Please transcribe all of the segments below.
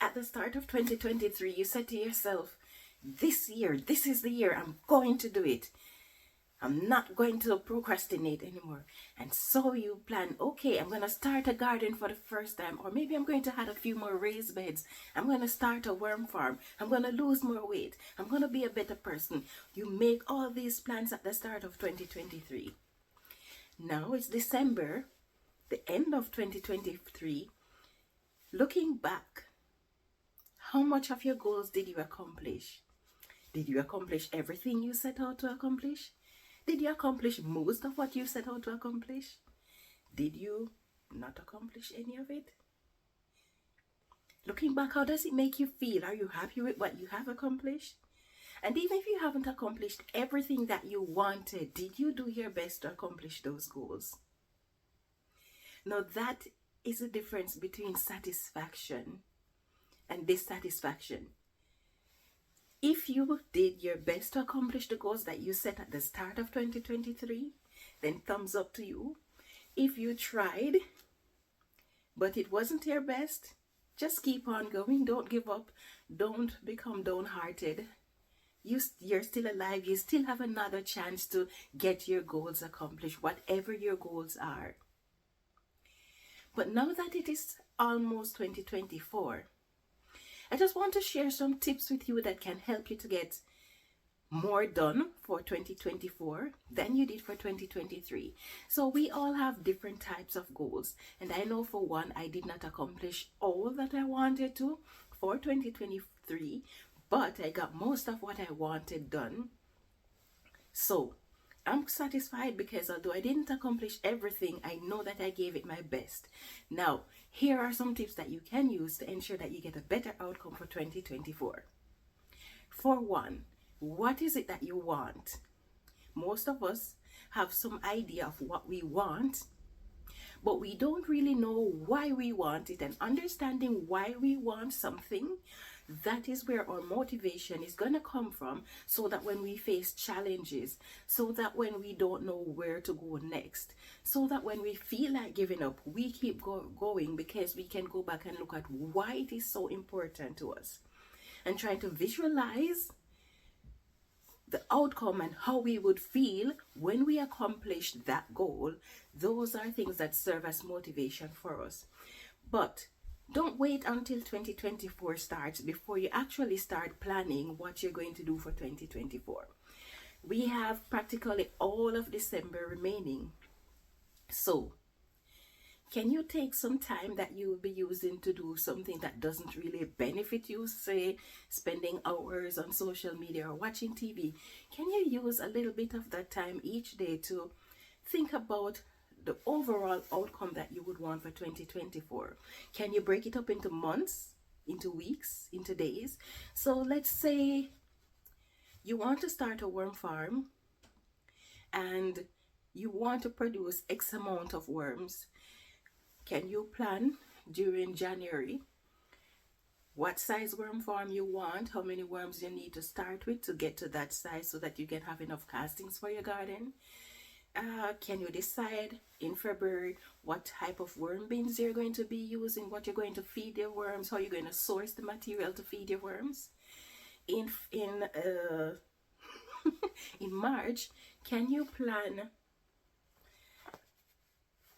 at the start of 2023, you said to yourself, this year, this is the year, I'm going to do it. I'm not going to procrastinate anymore. And so you plan, okay, I'm going to start a garden for the first time. Or maybe I'm going to add a few more raised beds. I'm going to start a worm farm. I'm going to lose more weight. I'm going to be a better person. You make all these plans at the start of 2023. Now it's December, the end of 2023. Looking back, how much of your goals did you accomplish? Did you accomplish everything you set out to accomplish? Did you accomplish most of what you set out to accomplish? Did you not accomplish any of it? Looking back, how does it make you feel? Are you happy with what you have accomplished? And even if you haven't accomplished everything that you wanted, did you do your best to accomplish those goals? Now that is the difference between satisfaction and dissatisfaction. If you did your best to accomplish the goals that you set at the start of 2023, then thumbs up to you. If you tried, but it wasn't your best, just keep on going. Don't give up. Don't become downhearted. You're still alive. You still have another chance to get your goals accomplished, whatever your goals are. But now that it is almost 2024, I just want to share some tips with you that can help you to get more done for 2024 than you did for 2023. So we all have different types of goals. And I know for one, I did not accomplish all that I wanted to for 2023, but I got most of what I wanted done. So I'm satisfied because although I didn't accomplish everything, I know that I gave it my best. Now, here are some tips that you can use to ensure that you get a better outcome for 2024. For one, what is it that you want? Most of us have some idea of what we want, but we don't really know why we want it. And understanding why we want something, that is where our motivation is going to come from, so that when we face challenges, so that when we don't know where to go next, so that when we feel like giving up, we keep going, because we can go back and look at why it is so important to us and try to visualize the outcome and how we would feel when we accomplish that goal. Those are things that serve as motivation for us. But don't wait until 2024 starts before you actually start planning what you're going to do for 2024. We have practically all of December remaining. So, can you take some time that you will be using to do something that doesn't really benefit you, say spending hours on social media or watching TV? Can you use a little bit of that time each day to think about the overall outcome that you would want for 2024? Can you break it up into months, into weeks, into days? So let's say you want to start a worm farm and you want to produce X amount of worms. Can you plan during January what size worm farm you want, how many worms you need to start with to get to that size so that you can have enough castings for your garden? Can you decide in February what type of worm bins you're going to be using, what you're going to feed your worms, how you're going to source the material to feed your worms? In March, can you plan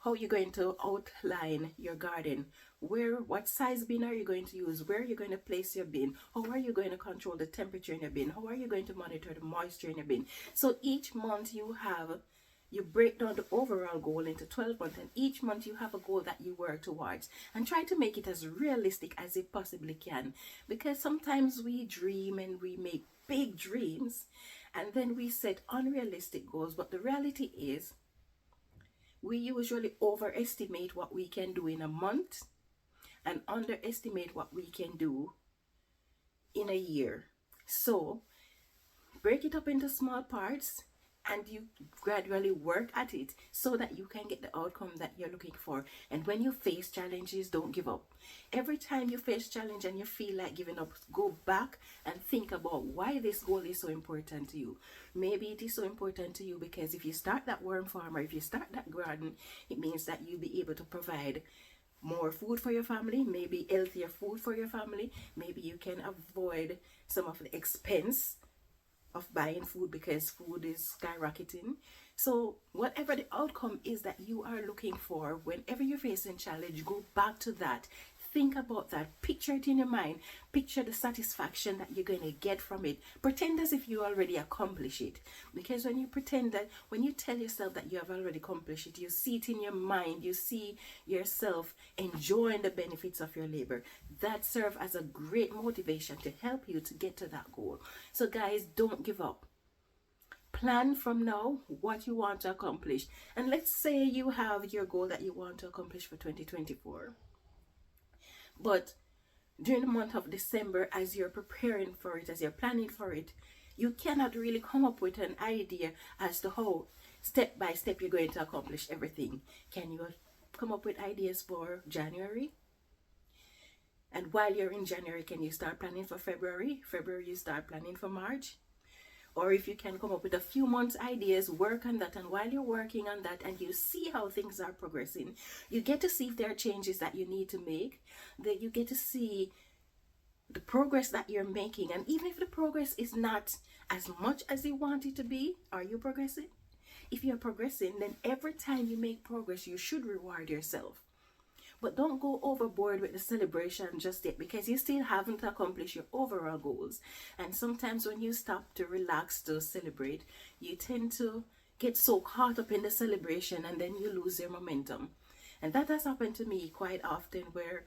how you're going to outline your garden? What size bin are you going to use? Where are you going to place your bin? How are you going to control the temperature in your bin? How are you going to monitor the moisture in your bin? So each month you break down the overall goal into 12 months, and each month you have a goal that you work towards, and try to make it as realistic as it possibly can, because sometimes we dream and we make big dreams and then we set unrealistic goals. But the reality is we usually overestimate what we can do in a month and underestimate what we can do in a year. So break it up into small parts and you gradually work at it so that you can get the outcome that you're looking for. And when you face challenges, don't give up. Every time you face challenge and you feel like giving up, go back and think about why this goal is so important to you. Maybe it is so important to you because if you start that worm farm or if you start that garden, it means that you'll be able to provide more food for your family, maybe healthier food for your family. Maybe you can avoid some of the expense of buying food because food is skyrocketing. So whatever the outcome is that you are looking for, whenever you're facing challenge, go back to that. Think about that. Picture it in your mind. Picture the satisfaction that you're going to get from it. Pretend as if you already accomplish it. Because when you pretend that, when you tell yourself that you have already accomplished it, you see it in your mind. You see yourself enjoying the benefits of your labor. That serves as a great motivation to help you to get to that goal. So guys, don't give up. Plan from now what you want to accomplish. And let's say you have your goal that you want to accomplish for 2024. But during the month of December, as you're preparing for it, as you're planning for it, you cannot really come up with an idea as to how step by step you're going to accomplish everything. Can you come up with ideas for January? And while you're in January, can you start planning for February? February, you start planning for March? Or if you can come up with a few months ideas, work on that. And while you're working on that and you see how things are progressing, you get to see if there are changes that you need to make, that you get to see the progress that you're making. And even if the progress is not as much as you want it to be, are you progressing? If you're progressing, then every time you make progress, you should reward yourself. But don't go overboard with the celebration just yet, because you still haven't accomplished your overall goals. And sometimes when you stop to relax, to celebrate, you tend to get so caught up in the celebration and then you lose your momentum. And that has happened to me quite often, where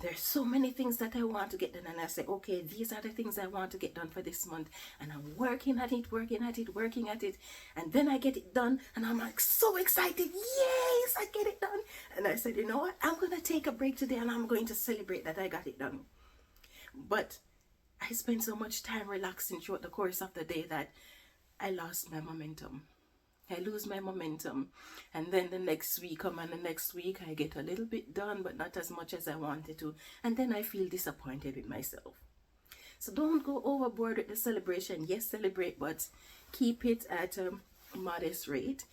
there's so many things that I want to get done, and I say, okay, these are the things I want to get done for this month, and I'm working at it, and then I get it done, and I'm like so excited, yes, I get it done. And I said, you know what, I'm gonna take a break today and I'm going to celebrate that I got it done. But I spent so much time relaxing throughout the course of the day that I lost my momentum. I lose my momentum, and then the next week and the next week I get a little bit done, but not as much as I wanted to, and then I feel disappointed with myself. So don't go overboard with the celebration. Yes, celebrate, but keep it at a modest rate,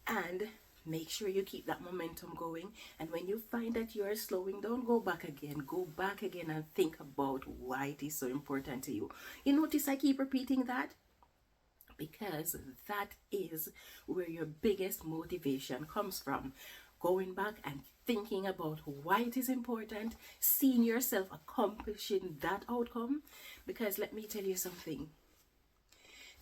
and make sure you keep that momentum going. And when you find that you are slowing down, go back again and think about why it is so important to you. You notice I keep repeating that? Because that is where your biggest motivation comes from. Going back and thinking about why it is important, seeing yourself accomplishing that outcome. Because let me tell you something,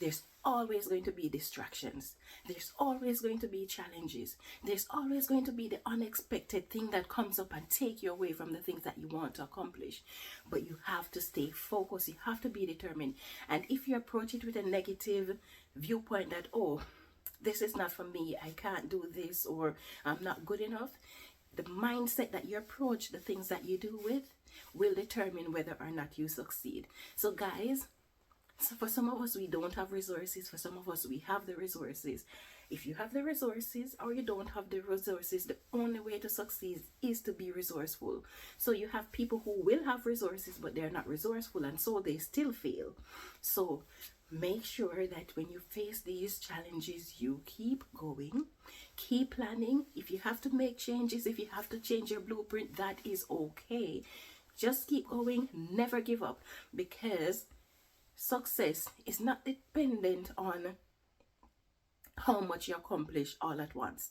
there's always going to be distractions. There's always going to be challenges. There's always going to be the unexpected thing that comes up and take you away from the things that you want to accomplish. But you have to stay focused. You have to be determined. And if you approach it with a negative viewpoint that, oh, this is not for me, I can't do this, or I'm not good enough, the mindset that you approach the things that you do with will determine whether or not you succeed. So guys, so for some of us, we don't have resources. For some of us, we have the resources. If you have the resources or you don't have the resources, the only way to succeed is to be resourceful. So you have people who will have resources, but they're not resourceful, and so they still fail. So make sure that when you face these challenges, you keep going, keep planning. If you have to make changes, if you have to change your blueprint, that is okay. Just keep going, never give up, because success is not dependent on how much you accomplish all at once.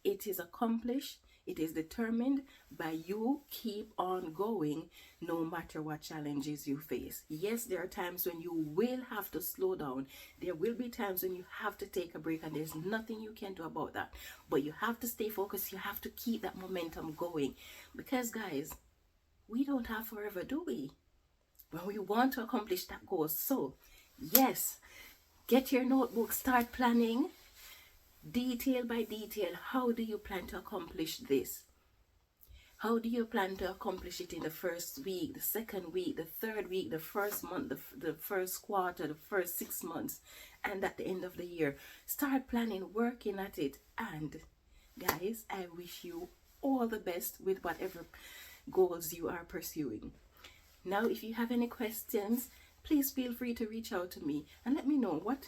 It is accomplished, it is determined by you keep on going no matter what challenges you face. Yes, there are times when you will have to slow down. There will be times when you have to take a break, and there's nothing you can do about that. But you have to stay focused. You have to keep that momentum going. Because guys, we don't have forever, do we? When we want to accomplish that goal. So yes, get your notebook, start planning detail by detail. How do you plan to accomplish this? How do you plan to accomplish it in the first week, the second week, the third week, the first month, the first quarter, the first 6 months, and at the end of the year? Start planning, working at it. And guys, I wish you all the best with whatever goals you are pursuing. Now, if you have any questions, please feel free to reach out to me and let me know what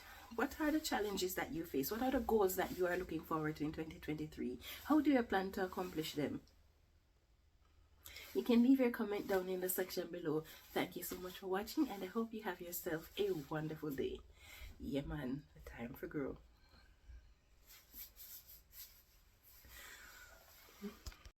are the challenges that you face? What are the goals that you are looking forward to in 2023? How do you plan to accomplish them? You can leave your comment down in the section below. Thank you so much for watching, and I hope you have yourself a wonderful day. Yeah, man, time for grow.